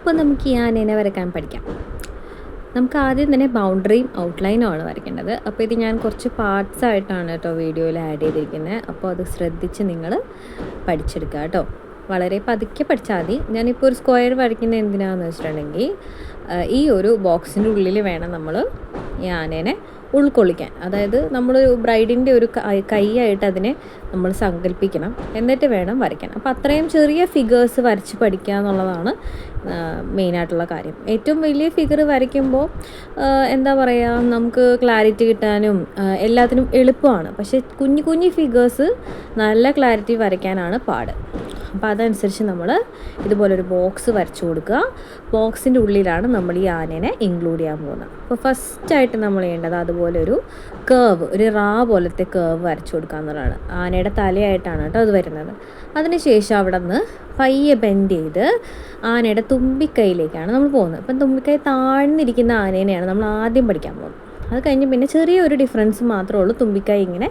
അപ്പോൾ നമുക്ക് ഈ ആനേനെ വരയ്ക്കാൻ പഠിക്കാം. നമുക്ക് ആദ്യം തന്നെ ബൗണ്ടറിയും ഔട്ട്ലൈനുമാണ് വരയ്ക്കേണ്ടത്. അപ്പോൾ ഇത് ഞാൻ കുറച്ച് പാർട്സ് ആയിട്ടാണ് കേട്ടോ വീഡിയോയിൽ ആഡ് ചെയ്തിരിക്കുന്നത്. അപ്പോൾ അത് ശ്രദ്ധിച്ച് നിങ്ങൾ പഠിച്ചെടുക്കുക കേട്ടോ. വളരെ പതുക്കെ പഠിച്ചാൽ മതി. ഞാനിപ്പോൾ ഒരു സ്ക്വയർ വരയ്ക്കുന്നത് എന്തിനാണെന്ന് വെച്ചിട്ടുണ്ടെങ്കിൽ ഈ ഒരു ബോക്സിൻ്റെ ഉള്ളിൽ വേണം നമ്മൾ ഈ ആനേനെ ഉൾക്കൊള്ളിക്കാൻ. അതായത് നമ്മൾ ബ്രൈഡിൻ്റെ ഒരു കൈയായിട്ട് അതിനെ നമ്മൾ സങ്കല്പിക്കണം, എന്നിട്ട് വേണം വരയ്ക്കാൻ. അപ്പോൾ അത്രയും ചെറിയ ഫിഗേഴ്സ് വരച്ച് പഠിക്കുക എന്നുള്ളതാണ് മെയിനായിട്ടുള്ള കാര്യം. ഏറ്റവും വലിയ ഫിഗർ വരയ്ക്കുമ്പോൾ എന്താ പറയുക, നമുക്ക് ക്ലാരിറ്റി കിട്ടാനും എല്ലാത്തിനും എളുപ്പമാണ്. പക്ഷേ കുഞ്ഞു കുഞ്ഞു ഫിഗേഴ്സ് നല്ല ക്ലാരിറ്റി വരയ്ക്കാനാണ് പാട്. അപ്പോൾ അതനുസരിച്ച് നമ്മൾ ഇതുപോലൊരു ബോക്സ് വരച്ചു കൊടുക്കുക. ബോക്സിൻ്റെ ഉള്ളിലാണ് നമ്മൾ ഈ ആനേനെ ഇൻക്ലൂഡ് ചെയ്യാൻ പോകുന്നത്. അപ്പോൾ ഫസ്റ്റായിട്ട് നമ്മൾ ചെയ്യേണ്ടത് അതുപോലെ ഒരു കേർവ്, ഒരു പോലത്തെ കേർവ് വരച്ചു കൊടുക്കുക എന്നുള്ളതാണ്. ആനയുടെ തലയായിട്ടാണ് കേട്ടോ അത് വരുന്നത്. അതിനുശേഷം അവിടെ നിന്ന് പയ്യെ ബെൻഡ് ചെയ്ത് ആനയുടെ തുമ്പിക്കൈയിലേക്കാണ് നമ്മൾ പോകുന്നത്. അപ്പം തുമ്പിക്കൈ താഴ്ന്നിരിക്കുന്ന ആനേനെയാണ് നമ്മൾ ആദ്യം പഠിക്കാൻ പോകുന്നത്. അത് കഴിഞ്ഞ് പിന്നെ ചെറിയൊരു ഡിഫറൻസ് മാത്രമേ ഉള്ളൂ, തുമ്പിക്കൈ ഇങ്ങനെ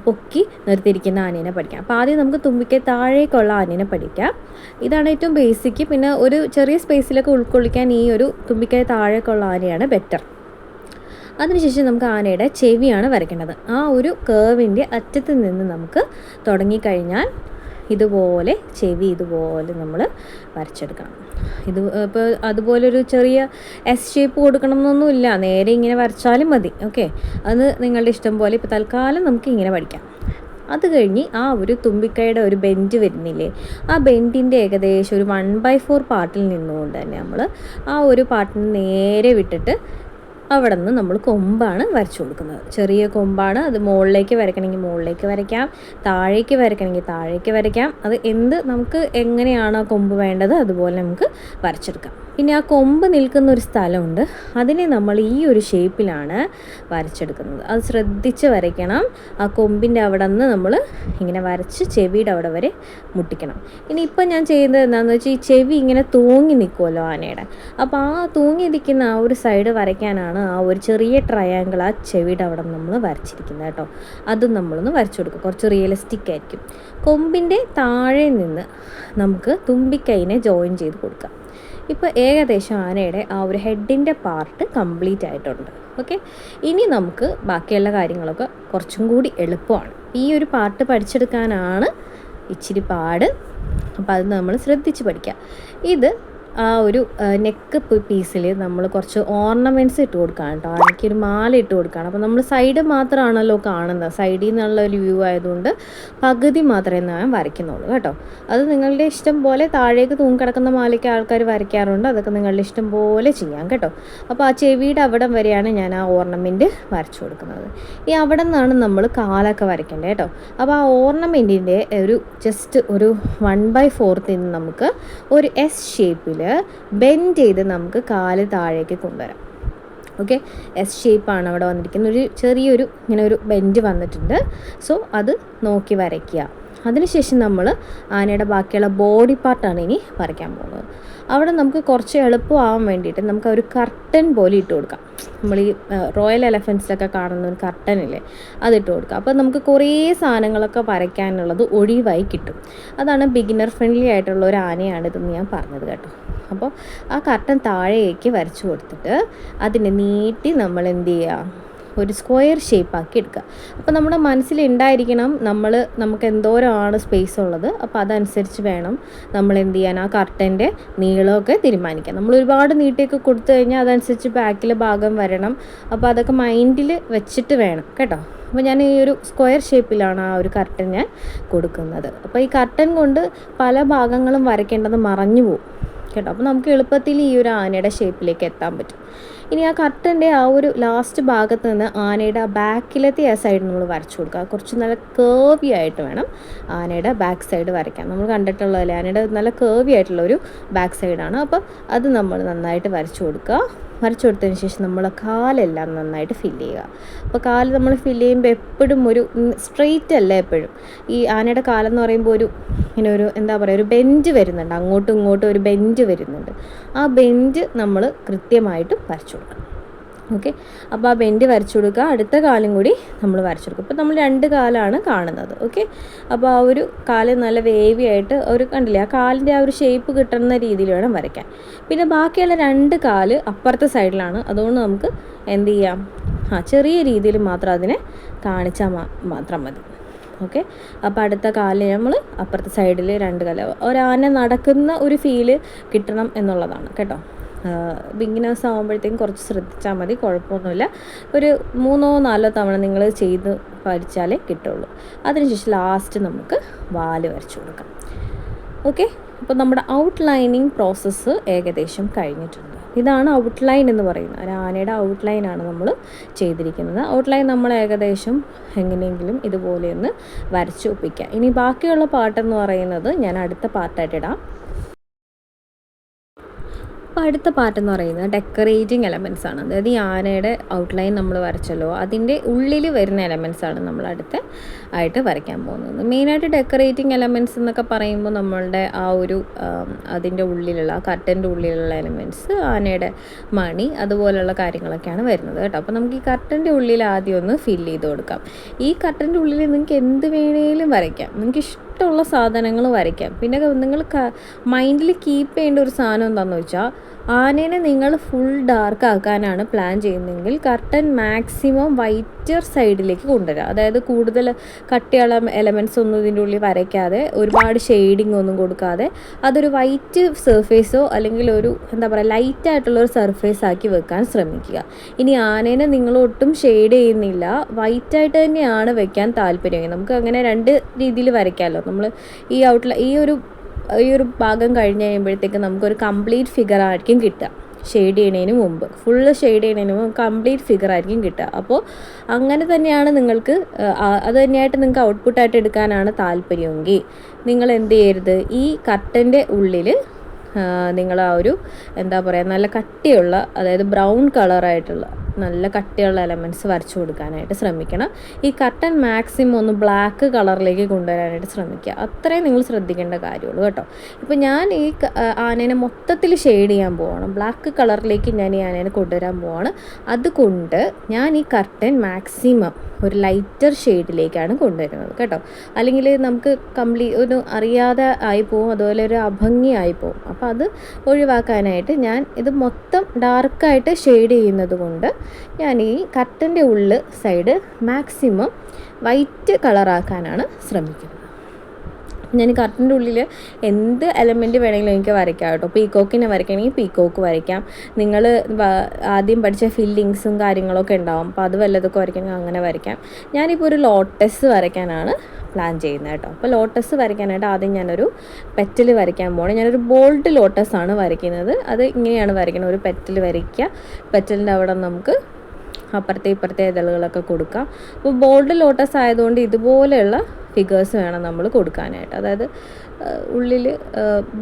പൊക്കി നിർത്തിയിരിക്കുന്ന ആനേനെ പഠിക്കാം. അപ്പോൾ ആദ്യം നമുക്ക് തുമ്പിക്കൈ താഴേക്കുള്ള ആനേനെ പഠിക്കാം. ഇതാണ് ഏറ്റവും ബേസിക്. പിന്നെ ഒരു ചെറിയ സ്പേസിലൊക്കെ ഉൾക്കൊള്ളിക്കാൻ ഈ ഒരു തുമ്പിക്കൈ താഴേക്കുള്ള ആനയാണ് ബെറ്റർ. അതിനുശേഷം നമുക്ക് ആനയുടെ ചെവിയാണ് വരയ്ക്കേണ്ടത്. ആ ഒരു കേർവിൻ്റെ അറ്റത്ത് നിന്ന് നമുക്ക് തുടങ്ങിക്കഴിഞ്ഞാൽ ഇതുപോലെ ചെവി ഇതുപോലെ നമ്മൾ വരച്ചെടുക്കണം. ഇത് ഇപ്പോൾ അതുപോലൊരു ചെറിയ എസ് ഷേപ്പ് കൊടുക്കണം എന്നൊന്നുമില്ല, നേരെ ഇങ്ങനെ വരച്ചാലും മതി. ഓക്കെ, അത് നിങ്ങളുടെ ഇഷ്ടം പോലെ. ഇപ്പോൾ തൽക്കാലം നമുക്ക് ഇങ്ങനെ പഠിക്കാം. അത് കഴിഞ്ഞ് ആ ഒരു തുമ്പിക്കൈയുടെ ഒരു ബെൻഡ് വരുന്നില്ലേ, ആ ബെൻഡിൻ്റെ ഏകദേശം ഒരു 1/4 പാർട്ടിൽ നിന്നുകൊണ്ട് തന്നെ നമ്മൾ ആ ഒരു പാർട്ടിന് നേരെ വിട്ടിട്ട് അവിടെ നിന്ന് നമ്മൾ കൊമ്പാണ് വരച്ചു കൊടുക്കുന്നത്. ചെറിയ കൊമ്പാണ്. അത് മുകളിലേക്ക് വരയ്ക്കണമെങ്കിൽ മുകളിലേക്ക് വരയ്ക്കാം, താഴേക്ക് വരയ്ക്കണമെങ്കിൽ താഴേക്ക് വരയ്ക്കാം. അത് നമുക്ക് എങ്ങനെയാണ് ആ കൊമ്പ് വേണ്ടത് അതുപോലെ നമുക്ക് വരച്ചെടുക്കാം. പിന്നെ ആ കൊമ്പ് നിൽക്കുന്ന ഒരു സ്ഥലമുണ്ട്, അതിനെ നമ്മൾ ഈ ഒരു ഷേപ്പിലാണ് വരച്ചെടുക്കുന്നത്. അത് ശ്രദ്ധിച്ച് വരയ്ക്കണം. ആ കൊമ്പിൻ്റെ അവിടെ നിന്ന് നമ്മൾ ഇങ്ങനെ വരച്ച് ചെവിയുടെ അവിടെ വരെ മുട്ടിക്കണം. ഇനിയിപ്പോൾ ഞാൻ ചെയ്യുന്നത് എന്താണെന്ന് വെച്ചാൽ, ഈ ചെവി ഇങ്ങനെ തൂങ്ങി നിൽക്കുമല്ലോ ആനയുടെ, അപ്പോൾ ആ തൂങ്ങി നിൽക്കുന്ന ആ ഒരു സൈഡ് വരയ്ക്കാനാണ് ആ ഒരു ചെറിയ ട്രയാങ്കിൾ ആ ചെവിയുടെ അവിടെ നമ്മൾ വരച്ചിരിക്കുന്നത് കേട്ടോ. അതും നമ്മളൊന്ന് വരച്ചു കൊടുക്കും, കുറച്ച് റിയലിസ്റ്റിക് ആയിരിക്കും. കൊമ്പിൻ്റെ താഴെ നിന്ന് നമുക്ക് തുമ്പിക്കൈനെ ജോയിൻ ചെയ്ത് കൊടുക്കാം. ഇപ്പോൾ ഏകദേശം ആനയുടെ ആ ഒരു ഹെഡിൻ്റെ പാർട്ട് കംപ്ലീറ്റ് ആയിട്ടുണ്ട്. ഓക്കെ, ഇനി നമുക്ക് ബാക്കിയുള്ള കാര്യങ്ങളൊക്കെ കുറച്ചും കൂടി എളുപ്പമാണ്. ഈ ഒരു പാർട്ട് പഠിച്ചെടുക്കാനാണ് ഇച്ചിരി പാട്. അപ്പോൾ അത് നമ്മൾ ശ്രദ്ധിച്ച് പഠിക്കുക. ഇത് ആ ഒരു നെക്ക് പീസിൽ നമ്മൾ കുറച്ച് ഓർണമെൻറ്റ്സ് ഇട്ട് കൊടുക്കുകയാണ് കേട്ടോ. ആനയ്ക്കൊരു മാല ഇട്ട് കൊടുക്കുകയാണ്. അപ്പോൾ നമ്മൾ സൈഡ് മാത്രമാണല്ലോ കാണുന്നത്, സൈഡിൽ നിന്നുള്ള ഒരു വ്യൂ ആയതുകൊണ്ട് പകുതി മാത്രമേ ഞാൻ വരയ്ക്കുന്നുള്ളൂ കേട്ടോ. അത് നിങ്ങളുടെ ഇഷ്ടം പോലെ. താഴേക്ക് തൂങ്ങിക്കിടക്കുന്ന മാലയ്ക്ക് ആൾക്കാർ വരയ്ക്കാറുണ്ട്, അതൊക്കെ നിങ്ങളുടെ ഇഷ്ടം പോലെ ചെയ്യാം കേട്ടോ. അപ്പോൾ ആ ചെവിയുടെ അവിടം വരെയാണ് ഞാൻ ആ ഓർണമെൻറ്റ് വരച്ചു കൊടുക്കുന്നത്. ഈ അവിടെ നിന്നാണ് നമ്മൾ കാലൊക്കെ വരയ്ക്കേണ്ടത് കേട്ടോ. അപ്പോൾ ആ ഓർണമെൻറ്റിൻ്റെ ഒരു ജസ്റ്റ് ഒരു 1/4 നമുക്ക് ഒരു എസ് ഷേപ്പിൽ ബെൻഡ് ചെയ്ത് നമുക്ക് കാല് താഴേക്ക് കൊണ്ടുവരാം. ഓക്കെ, എസ് ഷേപ്പാണ് അവിടെ വന്നിരിക്കുന്നത്. ഒരു ചെറിയൊരു ഇങ്ങനെ ഒരു ബെൻഡ് വന്നിട്ടുണ്ട്. സോ അത് നോക്കി വരയ്ക്കുക. അതിനുശേഷം നമ്മൾ ആനയുടെ ബാക്കിയുള്ള ബോഡി പാർട്ടാണ് ഇനി വരയ്ക്കാൻ പോകുന്നത്. അവിടെ നമുക്ക് കുറച്ച് എളുപ്പമാവാൻ വേണ്ടിയിട്ട് നമുക്ക് ഒരു കർട്ടൻ പോലെ ഇട്ട് കൊടുക്കാം. നമ്മൾ ഈ റോയൽ എലഫൻസിലൊക്കെ കാണുന്ന ഒരു കർട്ടനില്ലേ, അതിട്ട് കൊടുക്കുക. അപ്പോൾ നമുക്ക് കുറേ സാധനങ്ങളൊക്കെ വരയ്ക്കാനുള്ളത് ഒഴിവായി കിട്ടും. അതാണ് ബിഗിനർ ഫ്രണ്ട്ലി ആയിട്ടുള്ള ഒരു ആനയാണിതെന്ന് ഞാൻ പറഞ്ഞത് കേട്ടോ. അപ്പോൾ ആ കർട്ടൻ താഴേക്ക് വരച്ചു കൊടുത്തിട്ട് അതിനെ നീട്ടി നമ്മൾ എന്ത് ചെയ്യുക, ഒരു സ്ക്വയർ ഷേപ്പാക്കി എടുക്കുക. അപ്പോൾ നമ്മുടെ മനസ്സിലുണ്ടായിരിക്കണം നമുക്ക് എന്തോരമാണ് സ്പേസ് ഉള്ളത്. അപ്പോൾ അതനുസരിച്ച് വേണം നമ്മൾ എന്ത് ചെയ്യാൻ, ആ കർട്ടൻ്റെ നീളമൊക്കെ തീരുമാനിക്കാം. നമ്മൾ ഒരുപാട് നീട്ടിയൊക്കെ കൊടുത്തു കഴിഞ്ഞാൽ അതനുസരിച്ച് ബാക്കിലെ ഭാഗം വരണം. അപ്പോൾ അതൊക്കെ മൈൻഡിൽ വെച്ചിട്ട് വേണം കേട്ടോ. അപ്പോൾ ഞാൻ ഈ ഒരു സ്ക്വയർ ഷേപ്പിലാണ് ആ ഒരു കർട്ടൻ ഞാൻ കൊടുക്കുന്നത്. അപ്പോൾ ഈ കർട്ടൻ കൊണ്ട് പല ഭാഗങ്ങളും വരയ്ക്കേണ്ടത് മറഞ്ഞു പോകും കേട്ടോ. അപ്പോൾ നമുക്ക് എളുപ്പത്തിൽ ഈ ഒരു ആനയുടെ ഷേപ്പിലേക്ക് എത്താൻ പറ്റും. ഇനി ആ കർട്ടൻ്റെ ആ ഒരു ലാസ്റ്റ് ഭാഗത്ത് നിന്ന് ആനയുടെ ബാക്കിലത്തെ ആ സൈഡ് നമ്മൾ വരച്ചു കൊടുക്കുക. കുറച്ച് നല്ല കേർവി ആയിട്ട് വേണം ആനയുടെ ബാക്ക് സൈഡ് വരയ്ക്കാൻ. നമ്മൾ കണ്ടിട്ടുള്ളതല്ലേ, ആനയുടെ നല്ല കേർവി ആയിട്ടുള്ള ഒരു ബാക്ക് സൈഡാണ്. അപ്പോൾ അത് നമ്മൾ നന്നായിട്ട് വരച്ചു കൊടുക്കുക. വരച്ചു കൊടുത്തതിന് ശേഷം നമ്മൾ കാലെല്ലാം നന്നായിട്ട് ഫില്ല് ചെയ്യുക. അപ്പോൾ കാല് നമ്മൾ ഫില്ല് ചെയ്യുമ്പോൾ എപ്പോഴും ഒരു സ്ട്രെയിറ്റ് അല്ല എപ്പോഴും. ഈ ആനയുടെ കാലെന്ന് പറയുമ്പോൾ ഇങ്ങനെ ഒരു എന്താ പറയുക, ഒരു ബെൻഡ് വരുന്നുണ്ട്, അങ്ങോട്ടും ഇങ്ങോട്ടും ഒരു ബെൻഡ് വരുന്നുണ്ട്. ആ ബെൻഡ് നമ്മൾ കൃത്യമായിട്ട് വരച്ചു കൊടുക്കണം. ഓക്കെ. അപ്പോൾ ആ ബെൻഡ് വരച്ചു കൊടുക്കുക. അടുത്ത കാലും കൂടി നമ്മൾ വരച്ചു കൊടുക്കുക. ഇപ്പോൾ നമ്മൾ 2 കാലാണ് കാണുന്നത്. ഓക്കെ. അപ്പോൾ ആ ഒരു കാല് നല്ല വേവി ആയിട്ട് ഒരു കണ്ടില്ലേ, ആ കാലിൻ്റെ ആ ഒരു ഷേപ്പ് കിട്ടുന്ന രീതിയിൽ വേണം വരയ്ക്കാൻ. പിന്നെ ബാക്കിയുള്ള 2 കാല് അപ്പുറത്തെ സൈഡിലാണ്. അതുകൊണ്ട് നമുക്ക് എന്ത് ചെയ്യാം, ചെറിയ രീതിയിൽ മാത്രം അതിനെ കാണിച്ചാൽ മാത്രം മതി. ഓക്കെ. അപ്പോൾ അടുത്ത കാല് നമ്മൾ അപ്പുറത്തെ സൈഡിൽ 2 കാല്, ഒരാന നടക്കുന്ന ഒരു ഫീല് കിട്ടണം എന്നുള്ളതാണ് കേട്ടോ. ബിഗിനേഴ്സ് ആകുമ്പോഴത്തേക്കും കുറച്ച് ശ്രദ്ധിച്ചാൽ മതി, കുഴപ്പമൊന്നുമില്ല. ഒരു 3-4 തവണ നിങ്ങൾ ചെയ്ത് പഠിച്ചാലേ കിട്ടുള്ളൂ. അതിനുശേഷം ലാസ്റ്റ് നമുക്ക് വാല് വരച്ചു കൊടുക്കാം. ഓക്കെ. അപ്പോൾ നമ്മുടെ ഔട്ട്ലൈനിങ് പ്രോസസ്സ് ഏകദേശം കഴിഞ്ഞിട്ടുണ്ട്. ഇതാണ് ഔട്ട്ലൈൻ എന്ന് പറയുന്നത്. ഒരു ആനയുടെ ഔട്ട്ലൈനാണ് നമ്മൾ ചെയ്തിരിക്കുന്നത്. ഔട്ട്ലൈൻ നമ്മൾ ഏകദേശം എങ്ങനെയെങ്കിലും ഇതുപോലെ ഒന്ന് വരച്ച് ഒപ്പിക്കുക. ഇനി ബാക്കിയുള്ള പാട്ടെന്ന് പറയുന്നത് ഞാൻ അടുത്ത പാർട്ടായിട്ട് ഇടാം. അപ്പോൾ അടുത്ത പാർട്ടെന്ന് പറയുന്നത് ഡെക്കറേറ്റിംഗ് എലമെൻറ്റ്സ് ആണ്. അതായത് ഈ ആനയുടെ ഔട്ട്ലൈൻ നമ്മൾ വരച്ചല്ലോ, അതിൻ്റെ ഉള്ളിൽ വരുന്ന എലമെൻറ്റ്സ് ആണ് നമ്മൾ ആയിട്ട് വരയ്ക്കാൻ പോകുന്നത്. മെയിനായിട്ട് ഡെക്കറേറ്റിംഗ് എലമെൻറ്റ്സ് എന്നൊക്കെ പറയുമ്പോൾ നമ്മളുടെ ആ ഒരു അതിൻ്റെ ഉള്ളിലുള്ള കർട്ടൻ്റെ ഉള്ളിലുള്ള എലമെൻറ്റ്സ്, ആനയുടെ മണി, അതുപോലെയുള്ള കാര്യങ്ങളൊക്കെയാണ് വരുന്നത് കേട്ടോ. അപ്പോൾ നമുക്ക് ഈ കർട്ടൻ്റെ ഉള്ളിൽ ആദ്യം ഒന്ന് ഫില്ല് ചെയ്ത് കൊടുക്കാം. ഈ കർട്ടൻ്റെ ഉള്ളിൽ നിങ്ങൾക്ക് എന്ത് വേണേലും വരയ്ക്കാം, നിങ്ങൾക്ക് ഇഷ്ടമുള്ള സാധനങ്ങൾ വരയ്ക്കാം. പിന്നെ നിങ്ങൾ മൈൻഡിൽ കീപ്പ് ചെയ്യേണ്ട ഒരു സാധനം എന്താണെന്ന് വെച്ചാൽ, ആനേനെ നിങ്ങൾ ഫുൾ ഡാർക്ക് ആക്കാനാണ് പ്ലാൻ ചെയ്യുന്നതെങ്കിൽ കർട്ടൻ മാക്സിമം വൈറ്റർ സൈഡിലേക്ക് കൊണ്ടുവരിക. അതായത് കൂടുതൽ കട്ടിയുള്ള എലമെൻറ്റ്സ് ഒന്നും ഇതിൻ്റെ ഉള്ളിൽ വരയ്ക്കാതെ, ഒരുപാട് ഷെയ്ഡിങ് ഒന്നും കൊടുക്കാതെ, അതൊരു വൈറ്റ് സർഫേസോ അല്ലെങ്കിൽ ഒരു എന്താ പറയുക ലൈറ്റായിട്ടുള്ളൊരു സർഫേസ് ആക്കി വെക്കാൻ ശ്രമിക്കുക. ഇനി ആനേനെ നിങ്ങൾ ഒട്ടും ഷെയ്ഡ് ചെയ്യുന്നില്ല, വൈറ്റായിട്ട് തന്നെയാണ് വെക്കാൻ താല്പര്യം, നമുക്ക് അങ്ങനെ 2 രീതിയിൽ വരയ്ക്കാമല്ലോ. നമ്മൾ ഈ ഒരു ഭാഗം കഴിഞ്ഞ് കഴിയുമ്പോഴത്തേക്ക് നമുക്കൊരു കംപ്ലീറ്റ് ഫിഗർ ആയിരിക്കും കിട്ടുക. ഷെയ്ഡ് ചെയ്യുന്നതിന് മുമ്പ്, ഫുള്ള് ഷെയ്ഡ് ചെയ്യുന്നതിന് മുമ്പ് കംപ്ലീറ്റ് ഫിഗർ ആയിരിക്കും കിട്ടുക. അപ്പോൾ അങ്ങനെ തന്നെയാണ് നിങ്ങൾക്ക് അത് തന്നെയായിട്ട് നിങ്ങൾക്ക് ഔട്ട്പുട്ടായിട്ട് എടുക്കാനാണ് താല്പര്യമെങ്കിൽ നിങ്ങൾ എന്ത് ചെയ്യരുത്, ഈ കർട്ടൻ്റെ ഉള്ളിൽ നിങ്ങൾ ആ ഒരു എന്താ പറയുക നല്ല കട്ടിയുള്ള, അതായത് ബ്രൗൺ കളറായിട്ടുള്ള നല്ല കട്ടിയുള്ള എലമെൻറ്റ്സ് വരച്ചു കൊടുക്കാനായിട്ട് ശ്രമിക്കണം. ഈ കർട്ടൻ മാക്സിമം ഒന്ന് ബ്ലാക്ക് കളറിലേക്ക് കൊണ്ടുവരാനായിട്ട് ശ്രമിക്കുക. അത്രയും നിങ്ങൾ ശ്രദ്ധിക്കേണ്ട കാര്യമുള്ളൂ കേട്ടോ. ഇപ്പോൾ ഞാൻ ഈ ആനേനെ മൊത്തത്തിൽ ഷെയ്ഡ് ചെയ്യാൻ പോവാണ്, ബ്ലാക്ക് കളറിലേക്ക് ഞാൻ ഈ ആനേനെ കൊണ്ടുവരാൻ പോവാണ്. അതുകൊണ്ട് ഞാൻ ഈ കർട്ടൻ മാക്സിമം ഒരു ലൈറ്റർ ഷെയ്ഡിലേക്കാണ് കൊണ്ടുവരുന്നത് കേട്ടോ. അല്ലെങ്കിൽ നമുക്ക് ഒരു അറിയാതെ ആയിപ്പോവും, അതുപോലെ ഒരു അഭംഗി ആയിപ്പോവും. അപ്പോൾ അത് ഒഴിവാക്കാനായിട്ട് ഞാൻ ഇത് മൊത്തം ഡാർക്കായിട്ട് ഷെയ്ഡ് ചെയ്യുന്നത് കൊണ്ട് ഞാൻ ഈ കർട്ടൻ്റെ സൈഡ് മാക്സിമം വൈറ്റ് കളറാക്കാനാണ് ശ്രമിക്കുന്നത്. ഞാൻ കർട്ടൻ്റെ ഉള്ളിൽ എന്ത് എലമെൻറ്റ് വേണമെങ്കിലും എനിക്ക് വരയ്ക്കാം കേട്ടോ. പീക്കോക്കിനെ വരയ്ക്കണമെങ്കിൽ പീക്കോക്ക് വരയ്ക്കാം. നിങ്ങൾ ആദ്യം പഠിച്ച ഫില്ലിങ്സും കാര്യങ്ങളൊക്കെ ഉണ്ടാവും, അപ്പോൾ അത് വല്ലതൊക്കെ വരയ്ക്കണമെങ്കിൽ അങ്ങനെ വരയ്ക്കാം. ഞാനിപ്പോൾ ഒരു ലോട്ടസ് വരയ്ക്കാനാണ് പ്ലാൻ ചെയ്യുന്നത് കേട്ടോ. അപ്പോൾ ലോട്ടസ് വരയ്ക്കാനായിട്ട് ആദ്യം ഞാനൊരു പെറ്റൽ വരയ്ക്കാൻ പോകണം. ഞാനൊരു ബോൾഡ് ലോട്ടസാണ് വരയ്ക്കുന്നത്. അത് ഇങ്ങനെയാണ് വരയ്ക്കുന്നത്. ഒരു പെറ്റൽ വരയ്ക്കുക, പെറ്റലിൻ്റെ അവിടെ നമുക്ക് അപ്പുറത്തെ ഇപ്പുറത്തെ ഇതളുകളൊക്കെ കൊടുക്കാം. അപ്പോൾ ബോൾഡ് ലോട്ടസ് ആയതുകൊണ്ട് ഇതുപോലെയുള്ള ഫിഗേഴ്സ് വേണം നമ്മൾ കൊടുക്കാനായിട്ട്. അതായത് ഉള്ളിൽ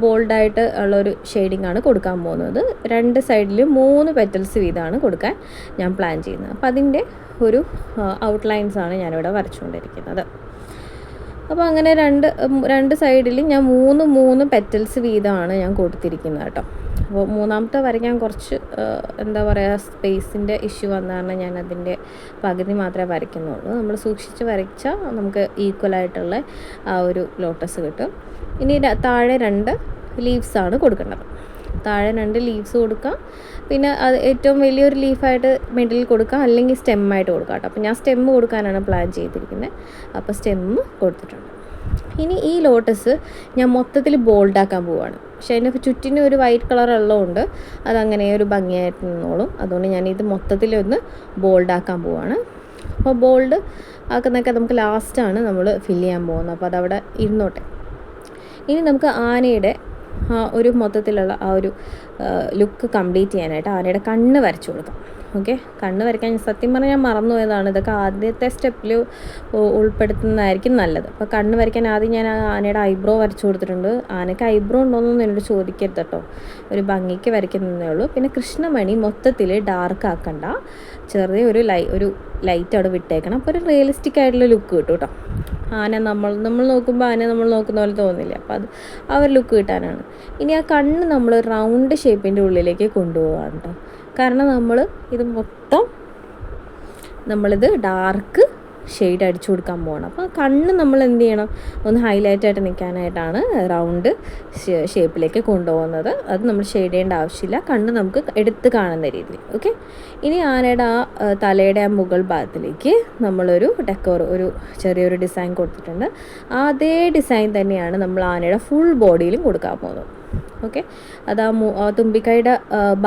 ബോൾഡായിട്ട് ഉള്ളൊരു ഷെയ്ഡിങ് ആണ് കൊടുക്കാൻ പോകുന്നത്. 2 സൈഡിലും 3 പെറ്റൽസ് വീതമാണ് കൊടുക്കാൻ ഞാൻ പ്ലാൻ ചെയ്യുന്നത്. അപ്പോൾ അതിൻ്റെ ഒരു ഔട്ട്ലൈൻസാണ് ഞാനിവിടെ വരച്ചുകൊണ്ടിരിക്കുന്നത്. അപ്പോൾ അങ്ങനെ രണ്ട് സൈഡിൽ ഞാൻ 3 പെറ്റൽസ് വീതമാണ് ഞാൻ കൊടുത്തിരിക്കുന്നത് കേട്ടോ. അപ്പോൾ മൂന്നാമത്തെ വരയ്ക്കാൻ കുറച്ച് എന്താ പറയുക സ്പേസിൻ്റെ ഇഷ്യൂ വന്ന കാരണം ഞാൻ അതിൻ്റെ പകുതി മാത്രമേ വരയ്ക്കുന്നുള്ളൂ. നമ്മൾ സൂക്ഷിച്ച് വരച്ചാൽ നമുക്ക് ഈക്വലായിട്ടുള്ള ആ ഒരു ലോട്ടസ് കിട്ടും. ഇനി താഴെ 2 ലീവ്സാണ് കൊടുക്കേണ്ടത്. താഴെ 2 ലീവ്സ് കൊടുക്കാം. പിന്നെ അത് ഏറ്റവും വലിയൊരു ലീഫായിട്ട് മിഡിൽ കൊടുക്കാം, അല്ലെങ്കിൽ സ്റ്റെമ്മായിട്ട് കൊടുക്കാം കേട്ടോ. അപ്പോൾ ഞാൻ സ്റ്റെമ്മ് കൊടുക്കാനാണ് പ്ലാൻ ചെയ്തിരിക്കുന്നത്. അപ്പോൾ സ്റ്റെമ്മ് കൊടുത്തിട്ടുണ്ട്. ഇനി ഈ ലോട്ടസ് ഞാൻ മൊത്തത്തിൽ ബോൾഡാക്കാൻ പോവുകയാണ്. പക്ഷേ അതിൻ്റെ ചുറ്റിനും ഒരു വൈറ്റ് കളർ ഉള്ളതുകൊണ്ട് അതങ്ങനെ ഒരു ഭംഗിയായിട്ട് നിന്നോളും. അതുകൊണ്ട് ഞാനിത് മൊത്തത്തിലൊന്ന് ബോൾഡാക്കാൻ പോവുകയാണ്. അപ്പോൾ ബോൾഡ് ആക്കുന്നതൊക്കെ നമുക്ക് ലാസ്റ്റാണ് നമ്മൾ ഫില്ല് ചെയ്യാൻ പോകുന്നത്. അപ്പോൾ അതവിടെ ഇരുന്നോട്ടെ. ഇനി നമുക്ക് ആനയുടെ ഒരു മൊത്തത്തിലുള്ള ആ ഒരു ലുക്ക് കംപ്ലീറ്റ് ചെയ്യാനായിട്ട് ആനയുടെ കണ്ണ് വരച്ചു കൊടുക്കാം. ഓക്കെ, കണ്ണ് വരയ്ക്കാൻ സത്യം പറഞ്ഞാൽ ഞാൻ മറന്നുപോയതാണ്. ഇതൊക്കെ ആദ്യത്തെ സ്റ്റെപ്പിൽ ഉൾപ്പെടുത്തുന്നതായിരിക്കും നല്ലത്. അപ്പോൾ കണ്ണ് വരയ്ക്കാൻ ആദ്യം ഞാൻ ആനയുടെ ഐബ്രോ വരച്ചു കൊടുത്തിട്ടുണ്ട്. ആനയ്ക്ക് ഐബ്രോ ഉണ്ടോയെന്നൊന്നും എന്നോട് ചോദിക്കരുത് കേട്ടോ, ഒരു ഭംഗിക്ക് വരയ്ക്കുന്നതേ ഉള്ളൂ. പിന്നെ കൃഷ്ണമണി മൊത്തത്തിൽ ഡാർക്ക് ആക്കണ്ട, ചെറിയ ഒരു ലൈറ്റ് അവിടെ വിട്ടേക്കണം. അപ്പോൾ ഒരു റിയലിസ്റ്റിക് ആയിട്ടുള്ള ലുക്ക് കിട്ടും കേട്ടോ. ആന നമ്മൾ നോക്കുമ്പോൾ ആന നമ്മൾ നോക്കുന്ന പോലെ തോന്നില്ല. അപ്പോൾ അത് ആ ഒരു ലുക്ക് കിട്ടാനാണ്. ഇനി ആ കണ്ണ് നമ്മൾ റൗണ്ട് ഷേപ്പിൻ്റെ ഉള്ളിലേക്ക് കൊണ്ടുപോകാണ് കേട്ടോ. കാരണം ഇത് മൊത്തം നമ്മളിത് ഡാർക്ക് ഷെയ്ഡ് അടിച്ചു കൊടുക്കാൻ പോകണം. അപ്പോൾ കണ്ണ് നമ്മൾ എന്ത് ചെയ്യണം, ഒന്ന് ഹൈലൈറ്റായിട്ട് നിൽക്കാനായിട്ടാണ് റൗണ്ട് ഷേപ്പിലേക്ക് കൊണ്ടുപോകുന്നത്. അത് നമ്മൾ ഷെയ്ഡ് ചെയ്യേണ്ട ആവശ്യമില്ല, കണ്ണ് നമുക്ക് എടുത്ത് കാണുന്ന രീതിയിൽ. ഓക്കെ, ഇനി ആനയുടെ തലയുടെ മുകൾ ഭാഗത്തിലേക്ക് നമ്മളൊരു ഒരു ചെറിയൊരു ഡിസൈൻ കൊടുത്തിട്ടുണ്ട്. അതേ ഡിസൈൻ തന്നെയാണ് നമ്മൾ ആനയുടെ ഫുൾ ബോഡിയിലും കൊടുക്കാൻ പോകുന്നത്. ഓക്കെ, അത് തുമ്പിക്കൈയുടെ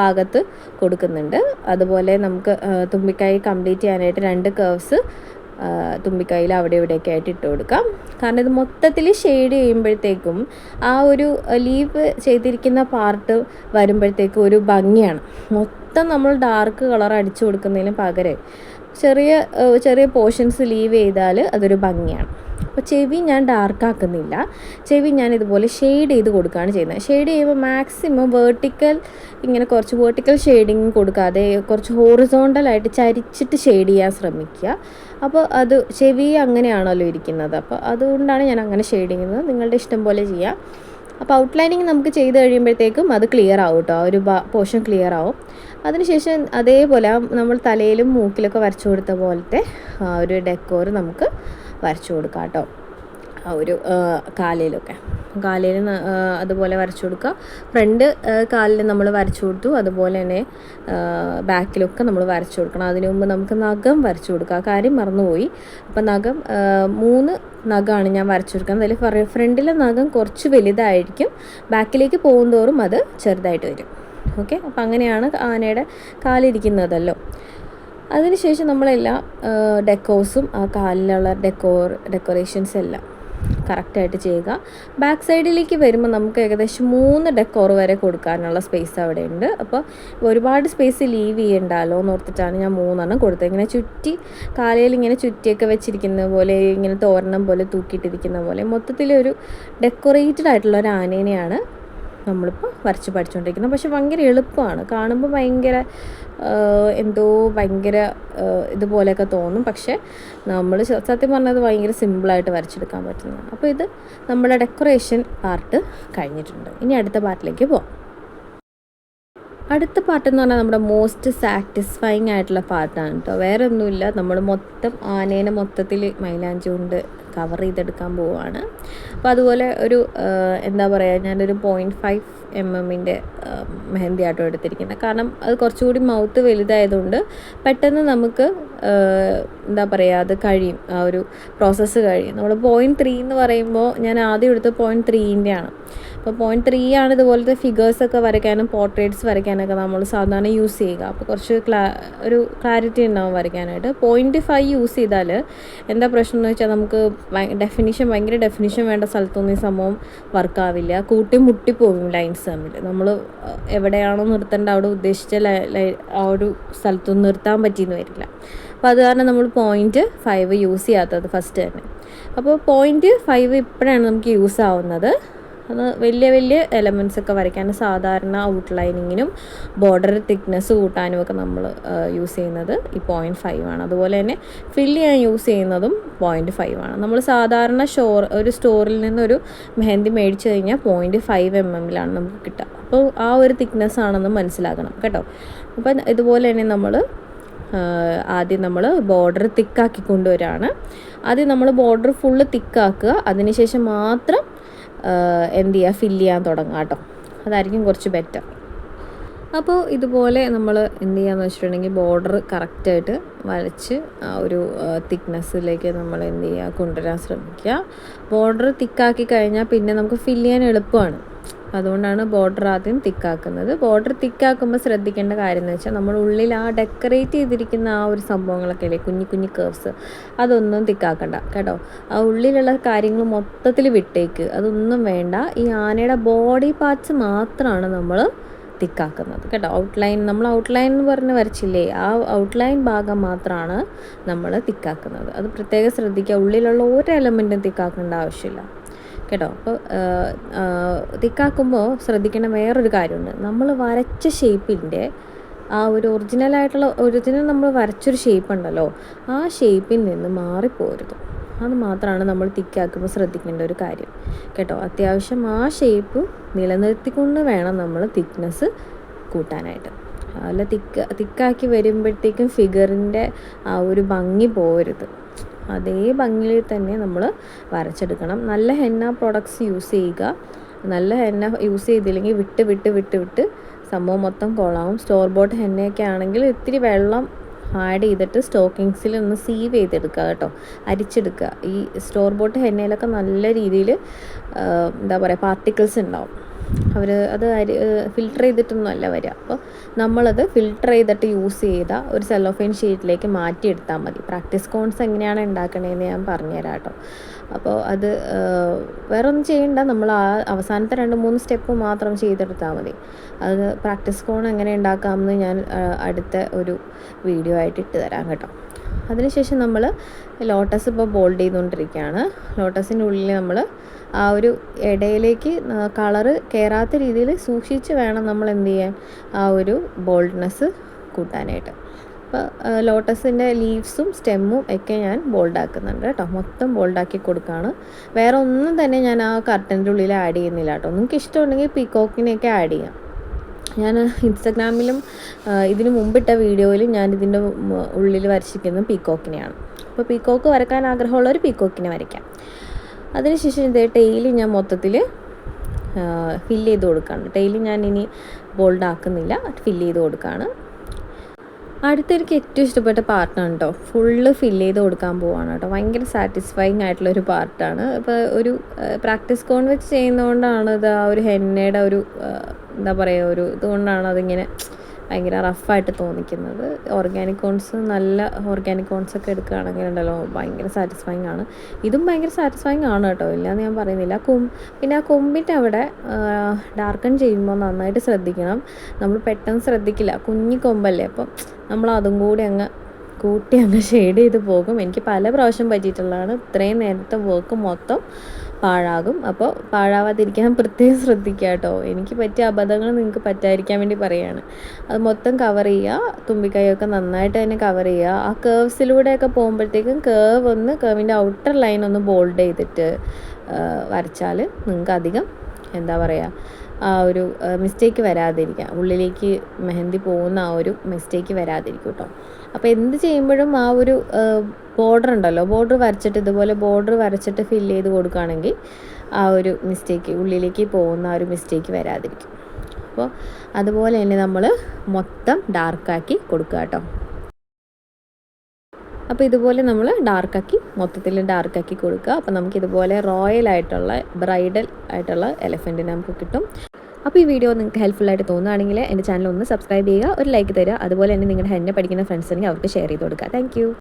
ഭാഗത്ത് കൊടുക്കുന്നുണ്ട്. അതുപോലെ നമുക്ക് തുമ്പിക്കൈ കംപ്ലീറ്റ് ചെയ്യാനായിട്ട് 2 കർവ്സ് തുമ്പിക്കൈയിൽ അവിടെ ഇവിടെയൊക്കെ ആയിട്ട് ഇട്ട് കൊടുക്കാം. കാരണം ഇത് മൊത്തത്തിൽ ഷെയ്ഡ് ചെയ്യുമ്പോഴത്തേക്കും ആ ഒരു ലീവ് ചെയ്തിരിക്കുന്ന പാർട്ട് വരുമ്പോഴത്തേക്കും ഒരു ഭംഗിയാണ്. മൊത്തം നമ്മൾ ഡാർക്ക് കളർ അടിച്ചു കൊടുക്കുന്നതിന് പകരം ചെറിയ പോർഷൻസ് ലീവ് ചെയ്താൽ അതൊരു ഭംഗിയാണ്. അപ്പോൾ ചെവി ഞാൻ ഡാർക്കാക്കുന്നില്ല, ചെവി ഞാൻ ഇതുപോലെ ഷെയ്ഡ് ചെയ്ത് കൊടുക്കുകയാണ് ചെയ്യുന്നത്. ഷെയ്ഡ് ചെയ്യുമ്പോൾ മാക്സിമം കുറച്ച് വേർട്ടിക്കൽ ഷെയ്ഡിങ് കൊടുക്കാതെ കുറച്ച് ഹോറിസോണ്ടലായിട്ട് ചരിച്ചിട്ട് ഷെയ്ഡ് ചെയ്യാൻ ശ്രമിക്കുക. അപ്പോൾ അത് ചെവി അങ്ങനെയാണല്ലോ ഇരിക്കുന്നത്, അപ്പോൾ അതുകൊണ്ടാണ് ഞാൻ അങ്ങനെ ഷെയ്ഡ് ചെയ്യുന്നത്. നിങ്ങളുടെ ഇഷ്ടം പോലെ ചെയ്യാം. അപ്പോൾ ഔട്ട്ലൈനിങ് നമുക്ക് ചെയ്ത് കഴിയുമ്പോഴത്തേക്കും അത് ക്ലിയർ ആവും കേട്ടോ, ഒരു പോർഷൻ ക്ലിയർ ആവും. അതിനുശേഷം അതേപോലെ നമ്മൾ തലയിലും മൂക്കിലൊക്കെ വരച്ചു കൊടുത്ത പോലത്തെ ഒരു ഡെക്കോർ നമുക്ക് വരച്ചു കൊടുക്കാം കേട്ടോ. ഒരു കാലിൽ അതുപോലെ വരച്ചു കൊടുക്കുക. ഫ്രണ്ട് കാലിൽ നമ്മൾ വരച്ചു കൊടുത്തു, അതുപോലെ തന്നെ ബാക്കിലൊക്കെ നമ്മൾ വരച്ചു കൊടുക്കണം. അതിനു മുമ്പ് നമുക്ക് നഖം വരച്ചു കൊടുക്കുക. ആ കാര്യം മറന്നുപോയി. അപ്പം 3 നഖമാണ് ഞാൻ വരച്ചു കൊടുക്കുന്നത്. അതിൽ ഫ്രണ്ടിലെ നഖം കുറച്ച് വലുതായിരിക്കും, ബാക്കിലേക്ക് പോകുന്തോറും അത് ചെറുതായിട്ട് വരും. ഓക്കെ, അപ്പം അങ്ങനെയാണ് ആനയുടെ കാലിരിക്കുന്നതല്ലോ. അതിനുശേഷം നമ്മളെല്ലാ ഡെക്കോഴ്സും ആ കാലിലുള്ള ഡെക്കറേഷൻസ് എല്ലാം കറക്റ്റായിട്ട് ചെയ്യുക. ബാക്ക് സൈഡിലേക്ക് വരുമ്പോൾ നമുക്ക് ഏകദേശം 3 ഡെക്കോർ വരെ കൊടുക്കാനുള്ള സ്പേസ് അവിടെ ഉണ്ട്. അപ്പോൾ ഒരുപാട് സ്പേസ് ലീവ് ചെയ്യണ്ടല്ലോ എന്ന് ഓർത്തിട്ടാണ് ഞാൻ 3 കൊടുത്തത്. ഇങ്ങനെ കാലയിൽ ഇങ്ങനെ ചുറ്റിയൊക്കെ വെച്ചിരിക്കുന്ന പോലെ, ഇങ്ങനെ തോരണം പോലെ തൂക്കിയിട്ടിരിക്കുന്ന പോലെ മൊത്തത്തിലൊരു ഡെക്കറേറ്റഡ് ആയിട്ടുള്ള ഒരു ആനേനെയാണ് നമ്മളിപ്പോൾ വരച്ച് പഠിച്ചുകൊണ്ടിരിക്കുന്നത്. പക്ഷെ ഭയങ്കര എളുപ്പമാണ്, കാണുമ്പോൾ ഭയങ്കര ഇതുപോലെയൊക്കെ തോന്നും. പക്ഷേ നമ്മൾ സത്യം പറഞ്ഞത് ഭയങ്കര സിമ്പിളായിട്ട് വരച്ചെടുക്കാൻ പറ്റുന്നതാണ്. അപ്പോൾ ഇത് നമ്മുടെ ഡെക്കറേഷൻ പാർട്ട് കഴിഞ്ഞിട്ടുണ്ട്. ഇനി അടുത്ത പാർട്ടിലേക്ക് പോകാം. അടുത്ത പാർട്ടെന്ന് പറഞ്ഞാൽ നമ്മുടെ മോസ്റ്റ് സാറ്റിസ്ഫൈങ് ആയിട്ടുള്ള പാർട്ടാണ് കേട്ടോ. വേറെ ഒന്നുമില്ല, നമ്മൾ ആനേനെ മൊത്തത്തിൽ മൈലാഞ്ചി കൊണ്ട് കവർ ചെയ്തെടുക്കാൻ പോവുകയാണ്. അപ്പോൾ അതുപോലെ ഞാനൊരു 0.5 mm മെഹന്തി ആട്ടോ എടുത്തിരിക്കുന്നത്. കാരണം അത് കുറച്ചുകൂടി മൗത്ത് വലുതായതുകൊണ്ട് പെട്ടെന്ന് നമുക്ക് അത് കഴിയും, ആ ഒരു പ്രോസസ്സ് കഴിയും. നമ്മൾ 0.3 എന്ന് പറയുമ്പോൾ ഞാൻ ആദ്യം എടുത്ത് 0.3 ആണ്. അപ്പോൾ 0.3 ആണ് ഇതുപോലത്തെ ഫിഗേഴ്സൊക്കെ വരയ്ക്കാനും പോർട്രേറ്റ്സ് വരയ്ക്കാനൊക്കെ നമ്മൾ സാധാരണ യൂസ് ചെയ്യുക. അപ്പോൾ കുറച്ച് ഒരു ക്ലാരിറ്റി ഉണ്ടാവും വരയ്ക്കാനായിട്ട്. 0.5 യൂസ് ചെയ്താൽ എന്താ പ്രശ്നം എന്ന് വെച്ചാൽ നമുക്ക് ഭയങ്കര ഡെഫിനിഷൻ വേണ്ട സ്ഥലത്തൊന്നും ഈ സംഭവം വർക്കാവില്ല, മുട്ടിപ്പോകും ലൈൻസ് തമ്മിൽ. നമ്മൾ എവിടെയാണോ നിർത്തേണ്ട അവിടെ ഉദ്ദേശിച്ച ആ ഒരു സ്ഥലത്തൊന്നും നിർത്താൻ പറ്റിയെന്ന് വരില്ല. അപ്പോൾ അത് കാരണം നമ്മൾ 0.5 യൂസ് ചെയ്യാത്തത് ഫസ്റ്റ് തന്നെ. അപ്പോൾ 0.5 ഇപ്പോഴാണ് നമുക്ക് യൂസ് ആവുന്നത്. അത് വലിയ എലമെൻറ്റ്സ് ഒക്കെ വരയ്ക്കാൻ സാധാരണ ഔട്ട്ലൈനിങ്ങിനും ബോർഡർ തിക്നെസ് കൂട്ടാനും ഒക്കെ നമ്മൾ യൂസ് ചെയ്യുന്നത് ഈ 0.5 ആണ്. അതുപോലെ തന്നെ ഫില്ല് ചെയ്യാൻ യൂസ് ചെയ്യുന്നതും 0.5 ആണ്. നമ്മൾ സാധാരണ ഒരു സ്റ്റോറിൽ നിന്നൊരു മെഹന്തി മേടിച്ച് കഴിഞ്ഞാൽ 0.5 mm നമുക്ക് കിട്ടുക. അപ്പോൾ ആ ഒരു തിക്നെസ് ആണെന്ന് മനസ്സിലാക്കണം കേട്ടോ. അപ്പം ഇതുപോലെ തന്നെ ആദ്യം നമ്മൾ ബോർഡർ തിക്കാക്കി കൊണ്ടുവരികയാണ്. ആദ്യം നമ്മൾ ബോർഡർ ഫുള്ള് തിക്കാക്കുക, അതിനുശേഷം മാത്രം ഫില്ല് ചെയ്യാൻ തുടങ്ങാം കേട്ടോ. അതായിരിക്കും കുറച്ച് ബെറ്റർ. അപ്പോൾ ഇതുപോലെ നമ്മൾ ചെയ്യാന്ന് വെച്ചിട്ടുണ്ടെങ്കിൽ ബോർഡർ കറക്റ്റായിട്ട് വരച്ച് ആ ഒരു തിക്നെസ്സിലേക്ക് നമ്മൾ കൊണ്ടുവരാൻ ശ്രമിക്കുക. ബോർഡർ തിക്കാക്കി കഴിഞ്ഞാൽ പിന്നെ നമുക്ക് ഫില്ല് ചെയ്യാൻ എളുപ്പമാണ്. അതുകൊണ്ടാണ് ബോർഡർ ആദ്യം തിക്കാക്കുന്നത്. ബോർഡർ തിക്കാക്കുമ്പോൾ ശ്രദ്ധിക്കേണ്ട കാര്യം എന്ന് വെച്ചാൽ നമ്മൾ ഉള്ളിൽ ആ ഡെക്കറേറ്റ് ചെയ്തിരിക്കുന്ന ആ ഒരു സംഭവങ്ങളൊക്കെ അല്ലേ, കുഞ്ഞു കർവ്സ്, അതൊന്നും തിക്കാക്കണ്ട കേട്ടോ. ആ ഉള്ളിലുള്ള കാര്യങ്ങൾ മൊത്തത്തിൽ വിട്ടേക്ക്, അതൊന്നും വേണ്ട. ഈ ആനയുടെ ബോഡി പാർട്സ് മാത്രമാണ് നമ്മൾ തിക്കാക്കുന്നത് കേട്ടോ. നമ്മൾ ഔട്ട്ലൈൻ എന്ന് പറഞ്ഞ് വരച്ചില്ലേ, ആ ഔട്ട്ലൈൻ ഭാഗം മാത്രമാണ് നമ്മൾ തിക്കാക്കുന്നത്. അത് പ്രത്യേകം ശ്രദ്ധിക്കുക. ഉള്ളിലുള്ള ഒരു എലമെൻറ്റും തിക്കാക്കേണ്ട ആവശ്യമില്ല കേട്ടോ. അപ്പോൾ തിക്കാക്കുമ്പോൾ ശ്രദ്ധിക്കേണ്ട വേറൊരു കാര്യമുണ്ട്. നമ്മൾ വരച്ച ഷേപ്പിൻ്റെ ആ ഒരു ഒറിജിനൽ നമ്മൾ വരച്ചൊരു ഷേപ്പ് ഉണ്ടല്ലോ, ആ ഷേപ്പിൽ നിന്ന് മാറിപ്പോരുത്. അത് മാത്രമാണ് നമ്മൾ തിക്കാക്കുമ്പോൾ ശ്രദ്ധിക്കേണ്ട ഒരു കാര്യം കേട്ടോ. അത്യാവശ്യം ആ ഷേപ്പ് നിലനിർത്തിക്കൊണ്ട് വേണം നമ്മൾ തിക്നെസ് കൂട്ടാനായിട്ട്. നല്ല തിക്കാക്കി വരുമ്പോഴത്തേക്കും ഫിഗറിൻ്റെ ആ ഒരു ഭംഗി പോരുത്. അതേ ഭംഗിയിൽ തന്നെ നമ്മൾ വരച്ചെടുക്കണം. നല്ല ഹെന്ന പ്രോഡക്ട്സ് യൂസ് ചെയ്യുക. നല്ല ഹെന്ന യൂസ് ചെയ്തില്ലെങ്കിൽ വിട്ട് സംഭവം മൊത്തം കൊള്ളാവും. സ്റ്റോർ ബോട്ട് ഹെന്നയൊക്കെ ആണെങ്കിൽ ഇത്തിരി വെള്ളം ആഡ് ചെയ്തിട്ട് സ്റ്റോക്കിങ്സിൽ ഒന്ന് സീവ് ചെയ്തെടുക്കുക കേട്ടോ, അരിച്ചെടുക്കുക. ഈ സ്റ്റോർ ബോട്ട് ഹെന്നയിലൊക്കെ നല്ല രീതിയിൽ എന്താ പറയുക പാർട്ടിക്കിൾസ് ഉണ്ടാവും. അത് ഫിൽട്ടർ ചെയ്തിട്ടൊന്നും അല്ല വരിക. അപ്പോൾ നമ്മളത് ഫിൽട്ടർ ചെയ്തിട്ട് യൂസ് ചെയ്ത ഒരു സെല്ലോഫെയിൻ ഷീറ്റിലേക്ക് മാറ്റിയെടുത്താൽ മതി. പ്രാക്ടീസ് കോൺസ് എങ്ങനെയാണ് ഉണ്ടാക്കണതെന്ന് ഞാൻ പറഞ്ഞുതരാം കേട്ടോ. അപ്പോൾ അത് വേറെ ഒന്നും ചെയ്യണ്ട, നമ്മൾ ആ അവസാനത്തെ 2-3 സ്റ്റെപ്പ് മാത്രം ചെയ്തെടുത്താൽ മതി. അത് പ്രാക്ടീസ് കോൺ എങ്ങനെ ഉണ്ടാക്കാമെന്ന് ഞാൻ അടുത്ത ഒരു വീഡിയോ ആയിട്ട് ഇട്ട് തരാം കേട്ടോ. അതിനുശേഷം നമ്മൾ ലോട്ടസ് ഇപ്പോൾ ബോൾഡ് ചെയ്തുകൊണ്ടിരിക്കുകയാണ്. ലോട്ടസിൻ്റെ ഉള്ളിൽ നമ്മൾ ആ ഒരു ഇടയിലേക്ക് കളറ് കയറാത്ത രീതിയിൽ സൂക്ഷിച്ച് വേണം നമ്മൾ എന്ത് ചെയ്യാൻ, ആ ഒരു ബോൾഡ്നെസ് കൂട്ടാനായിട്ട്. അപ്പോൾ ലോട്ടസിൻ്റെ ലീവ്സും സ്റ്റെമ്മും ഒക്കെ ഞാൻ ബോൾഡാക്കുന്നുണ്ട് കേട്ടോ. മൊത്തം ബോൾഡാക്കി കൊടുക്കുകയാണ്. വേറെ ഒന്നും തന്നെ ഞാൻ ആ കർട്ടൻ്റെ ഉള്ളിൽ ആഡ് ചെയ്യുന്നില്ല കേട്ടോ. നിങ്ങൾക്ക് ഇഷ്ടമുണ്ടെങ്കിൽ പീക്കോക്കിനെയൊക്കെ ആഡ് ചെയ്യാം. ഞാൻ ഇൻസ്റ്റഗ്രാമിലും ഇതിന് മുമ്പിട്ട വീഡിയോയിലും ഞാൻ ഇതിൻ്റെ ഉള്ളിൽ വരച്ചിരിക്കുന്നത് പീക്കോക്കിനെയാണ്. അപ്പോൾ പീക്കോക്ക് വരക്കാൻ ആഗ്രഹമുള്ളവർ പീക്കോക്കിനെ വരയ്ക്കാം. അതിനുശേഷം ഇതേ ടെയിൽ ഞാൻ മൊത്തത്തിൽ ഫില്ല് ചെയ്ത് കൊടുക്കുകയാണ്. ടെയിൽ ഞാൻ ഇനി ബോൾഡ് ആക്കുന്നില്ല, ഫില്ല് ചെയ്ത് കൊടുക്കുകയാണ്. അടുത്തെനിക്ക് ഏറ്റവും ഇഷ്ടപ്പെട്ട പാർട്ടാണ് കേട്ടോ. ഫുള്ള് ഫില്ല് ചെയ്ത് കൊടുക്കാൻ പോവാണ് കേട്ടോ. ഭയങ്കര സാറ്റിസ്ഫൈങ് ആയിട്ടുള്ളൊരു പാർട്ടാണ്. ഇപ്പോൾ ഒരു പ്രാക്ടീസ് കോൺ വെച്ച് ചെയ്യുന്നതുകൊണ്ടാണ് ഇത് ആ ഒരു ഹെന്നയുടെ ഒരു എന്താ പറയുക ഒരു ഇതുകൊണ്ടാണ് അതിങ്ങനെ ഭയങ്കര റഫായിട്ട് തോന്നിക്കുന്നത്. ഓർഗാനിക് കോൺസ് നല്ല ഓർഗാനിക് കോൺസൊക്കെ എടുക്കുകയാണെങ്കിൽ ഉണ്ടല്ലോ ഭയങ്കര സാറ്റിസ്ഫൈങ് ആണ്. ഇതും ഭയങ്കര സാറ്റിസ്ഫൈങ് ആണ് കേട്ടോ, ഇല്ലയെന്ന് ഞാൻ പറയുന്നില്ല. പിന്നെ ആ കൊമ്പിൻ്റെ അവിടെ ഡാർക്കൺ ചെയ്യുമ്പോൾ നന്നായിട്ട് ശ്രദ്ധിക്കണം. നമ്മൾ പെട്ടെന്ന് ശ്രദ്ധിക്കില്ല, കുഞ്ഞി കൊമ്പല്ലേ, അപ്പം നമ്മൾ അതും കൂടി അങ്ങ് ഷെയ്ഡ് ചെയ്ത് പോകും. എനിക്ക് പല പ്രാവശ്യം പറ്റിയിട്ടുള്ളതാണ്. ഇത്രയും നേരത്തെ വർക്ക് മൊത്തം പാഴാകും. അപ്പോൾ പാഴാവാതിരിക്കാൻ പ്രത്യേകം ശ്രദ്ധിക്കുക കേട്ടോ. എനിക്ക് പറ്റിയ അബദ്ധങ്ങൾ നിങ്ങൾക്ക് പറ്റാതിരിക്കാൻ വേണ്ടി പറയുകയാണ്. അത് മൊത്തം കവർ ചെയ്യുക, തുമ്പിക്കൈയൊക്കെ നന്നായിട്ട് തന്നെ കവർ ചെയ്യുക. ആ കേർവ്സിലൂടെയൊക്കെ പോകുമ്പോഴത്തേക്കും കേർവിൻ്റെ ഔട്ടർ ലൈൻ ഒന്ന് ബോൾഡ് ചെയ്തിട്ട് വരച്ചാൽ നിങ്ങൾക്ക് അധികം എന്താ പറയുക ആ ഒരു മിസ്റ്റേക്ക് വരാതിരിക്കാം. ഉള്ളിലേക്ക് മെഹന്തി പോകുന്ന ആ ഒരു മിസ്റ്റേക്ക് വരാതിരിക്കും കേട്ടോ. അപ്പോൾ എന്ത് ചെയ്യുമ്പോഴും ആ ഒരു ബോർഡർ ഉണ്ടല്ലോ, ബോർഡർ വരച്ചിട്ട് ഇതുപോലെ ബോർഡർ വരച്ചിട്ട് ഫില്ല് ചെയ്ത് കൊടുക്കുകയാണെങ്കിൽ ആ ഒരു മിസ്റ്റേക്ക് ഉള്ളിലേക്ക് പോകുന്ന ആ ഒരു മിസ്റ്റേക്ക് വരാതിരിക്കും. അപ്പോൾ അതുപോലെ തന്നെ നമ്മൾ മൊത്തം ഡാർക്കാക്കി കൊടുക്കുക കേട്ടോ. അപ്പോൾ ഇതുപോലെ നമ്മൾ മൊത്തത്തിൽ ഡാർക്കാക്കി കൊടുക്കുക. അപ്പോൾ നമുക്കിതുപോലെ റോയലായിട്ടുള്ള ബ്രൈഡൽ ആയിട്ടുള്ള എലഫൻറ്റിനെ നമുക്ക് കിട്ടും. അപ്പോൾ ഈ വീഡിയോ നിങ്ങൾക്ക് ഹെൽപ്ഫുള്ളായിട്ട് തോന്നുകയാണെങ്കിൽ എൻ്റെ ചാനൽ ഒന്ന് സബ്സ്ക്രൈബ് ചെയ്യുക, ഒരു ലൈക്ക് തരിക. അതുപോലെ തന്നെ നിങ്ങളുടെ ഹെന്ന പഠിക്കുന്ന ഫ്രണ്ട്സിനെങ്കിൽ അവർക്ക് ഷെയർ ചെയ്ത് കൊടുക്കുക. താങ്ക്